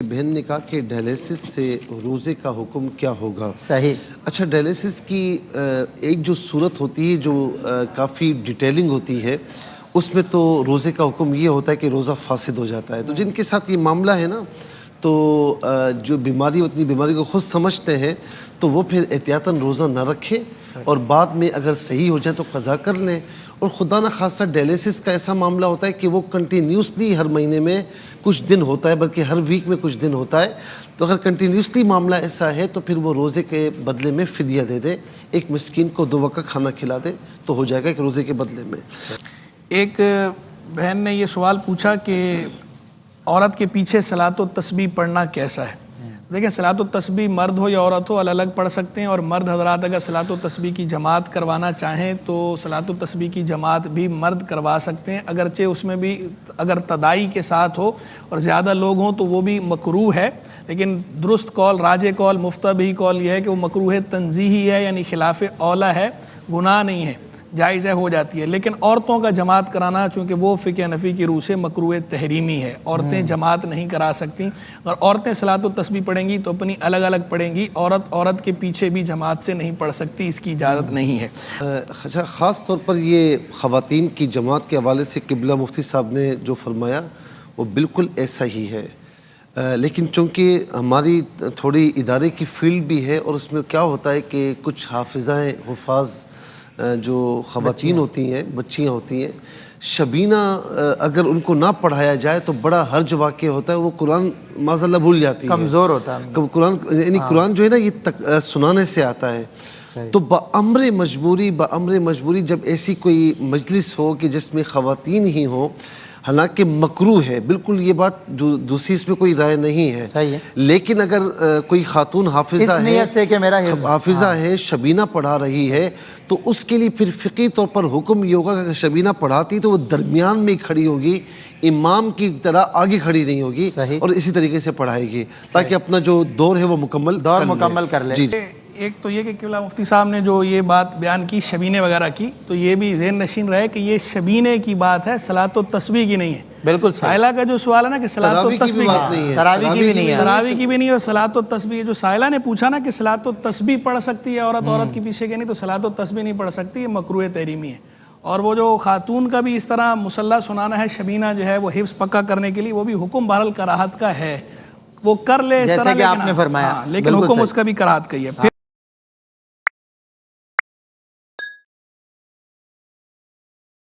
بہن نے کہا کہ ڈائلیسس سے روزے کا حکم کیا ہوگا؟ صحیح. اچھا، ڈائلیسس کی ایک جو صورت ہوتی ہے جو کافی ڈیٹیلنگ ہوتی ہے، اس میں تو روزے کا حکم یہ ہوتا ہے کہ روزہ فاسد ہو جاتا ہے. تو جن کے ساتھ یہ معاملہ ہے نا، تو جو بیماری اتنی بیماری کو خود سمجھتے ہیں تو وہ پھر احتیاطاً روزہ نہ رکھے اور بعد میں اگر صحیح ہو جائے تو قضا کر لیں. اور خدا نہ خاصہ ڈائلیسس کا ایسا معاملہ ہوتا ہے کہ وہ کنٹینیوسلی ہر مہینے میں کچھ دن ہوتا ہے، بلکہ ہر ویک میں کچھ دن ہوتا ہے. تو اگر کنٹینیوسلی معاملہ ایسا ہے تو پھر وہ روزے کے بدلے میں فدیہ دے دے، ایک مسکین کو 2 وقت کھانا کھلا دے تو ہو جائے گا کہ روزے کے بدلے میں. ایک بہن نے یہ سوال پوچھا کہ عورت کے پیچھے صلاۃ و تسبیح پڑھنا کیسا ہے. دیکھیں، صلاۃ و تسبیح مرد ہو یا عورت ہو الگ الگ پڑھ سکتے ہیں، اور مرد حضرات اگر صلاۃ و تسبیح کی جماعت کروانا چاہیں تو صلاۃ و تسبیح کی جماعت بھی مرد کروا سکتے ہیں، اگرچہ اس میں بھی اگر تدائی کے ساتھ ہو اور زیادہ لوگ ہوں تو وہ بھی مکروہ ہے. لیکن درست قول، راجح قول، مفتبی قول یہ ہے کہ وہ مکروہ تنزیہی ہے، یعنی خلاف اولیٰ ہے، گناہ نہیں ہے، جائزہ ہو جاتی ہے. لیکن عورتوں کا جماعت کرانا چونکہ وہ فقہ حنفی کی روح سے مکروہ تحریمی ہے، عورتیں جماعت نہیں کرا سکتی. اور عورتیں صلاۃ و تسبیح پڑھیں گی تو اپنی الگ الگ پڑھیں گی، عورت کے پیچھے بھی جماعت سے نہیں پڑھ سکتی، اس کی اجازت نہیں ہے. اچھا، خاص طور پر یہ خواتین کی جماعت کے حوالے سے قبلہ مفتی صاحب نے جو فرمایا وہ بالکل ایسا ہی ہے. لیکن چونکہ ہماری تھوڑی ادارے کی فیلڈ بھی ہے اور اس میں کیا ہوتا ہے کہ کچھ حافظائیں حفاظ جو خواتین ہوتی ہیں، بچیاں ہوتی ہیں، شبینہ اگر ان کو نہ پڑھایا جائے تو بڑا حرج واقع ہوتا ہے. وہ قرآن معاذ اللہ بھول جاتی ہے، کمزور ہوتا ہے قرآن، یعنی قرآن جو ہے نا یہ سنانے سے آتا ہے. تو بامر مجبوری جب ایسی کوئی مجلس ہو کہ جس میں خواتین ہی ہوں، حالانکہ مکروہ ہے بالکل، یہ بات دوسری اس میں کوئی رائے نہیں ہے. صحیح ہے. لیکن اگر کوئی خاتون حافظہ اس نیت سے کہ میرا حفظ ہے، شبینہ پڑھا رہی ہے، تو اس کے لیے پھر فقہی طور پر حکم یہ ہوگا کہ شبینہ پڑھاتی تو وہ درمیان میں کھڑی ہوگی، امام کی طرح آگے کھڑی نہیں ہوگی، اور اسی طریقے سے پڑھائے گی تاکہ اپنا جو دور ہے وہ مکمل کر لے. ایک تو یہ کہ قبلہ مفتی صاحب نے جو یہ بات بیان کی شبینے وغیرہ کی، تو یہ بھی ذہن نشین رہے کہ یہ شبینے کی بات ہے، صلاۃ و تسبیح کی نہیں ہے. بالکل. سائلہ کا جو سوال ہے نا کہ صلاۃ و تسبیح تراویح کی بھی نہیں ہے، تراویح کی بھی نہیں ہے، صلاۃ و تسبیح جو سائلہ نے پوچھا نا کہ صلاۃ و تسبیح پڑھ سکتی ہے عورت کے پیچھے کے نہیں، تو صلاۃ و تسبیح نہیں پڑھ سکتی، یہ مکروہ تحریمی ہے. اور وہ جو خاتون کا بھی اس طرح مصلی سنانا ہے، شبینہ جو ہے وہ حفظ پکا کرنے کے لیے، وہ بھی حکم بہرحال کراہت کا ہے، وہ کر لے جیسے کہ آپ نے فرمایا، لیکن حکم اس کا بھی کراہت کا ہی ہے.